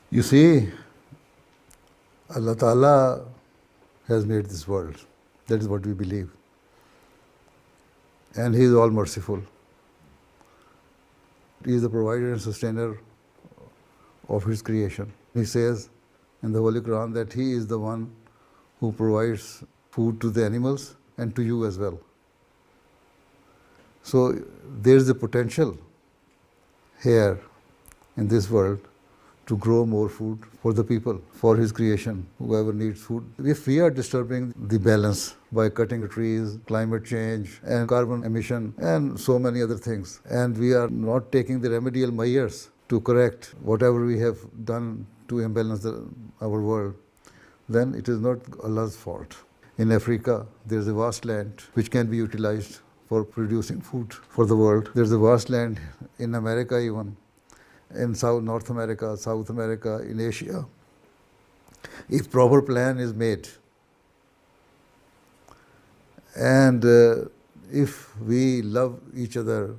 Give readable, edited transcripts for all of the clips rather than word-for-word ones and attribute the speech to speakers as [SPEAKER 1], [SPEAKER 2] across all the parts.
[SPEAKER 1] You see, Allah Ta'ala has made this world. That is what we believe. And He is all merciful. He is the provider and sustainer of His creation. He says in the Holy Quran that He is the one who provides food to the animals and to you as well. So there is a potential here in this world to grow more food for the people, for His creation, whoever needs food. If we are disturbing the balance by cutting trees, climate change, and carbon emission, and so many other things, and we are not taking the remedial measures to correct whatever we have done to imbalance our world, then it is not Allah's fault. In Africa, there is a vast land which can be utilized for producing food for the world. There is a vast land in America even, in North America, South America, in Asia. If proper plan is made, and if we love each other,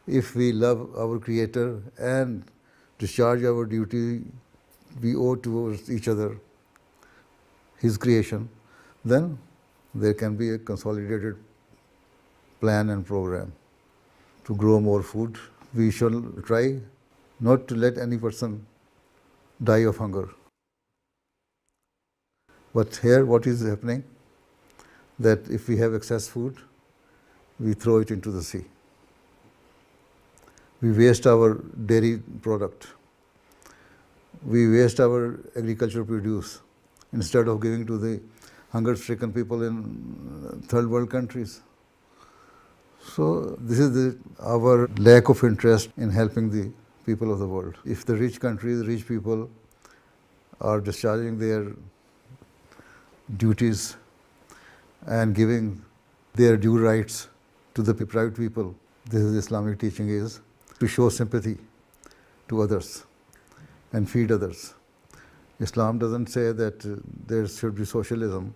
[SPEAKER 1] if we love our Creator and discharge our duty we owe towards each other, His creation, then there can be a consolidated plan and program to grow more food. We shall try not to let any person die of hunger. But here what is happening? That if we have excess food, we throw it into the sea. We waste our dairy product. We waste our agricultural produce instead of giving to the hunger-stricken people in third world countries. So this is our lack of interest in helping the people of the world. If the rich countries, rich people are discharging their duties and giving their due rights to the deprived people, this is Islamic teaching, is to show sympathy to others and feed others. Islam doesn't say that there should be socialism.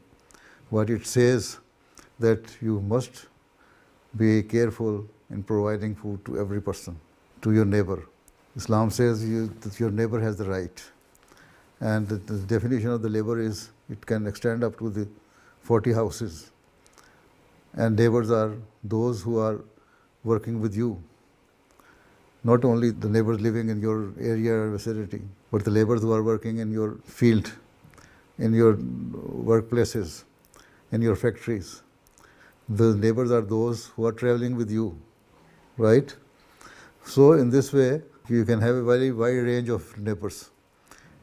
[SPEAKER 1] What it says that you must be careful in providing food to every person, to your neighbor. Islam says that your neighbor has the right. And the definition of the neighbor is it can extend up to the 40 houses. And neighbors are those who are working with you. Not only the neighbors living in your area or vicinity, but the neighbors who are working in your field, in your workplaces, in your factories. The neighbors are those who are traveling with you, right? So in this way, you can have a very wide range of neighbors.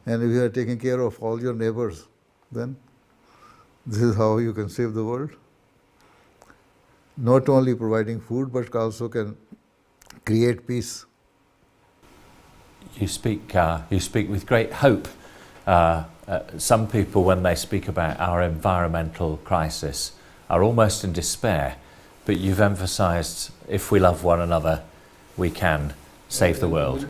[SPEAKER 1] And if you are taking care of all your neighbors, then this is how you can save the world. Not only providing food, but also can create peace.
[SPEAKER 2] You speak with great hope. Some people, when they speak about our environmental crisis, are almost in despair. But you've emphasized if we love one another, we can save the world.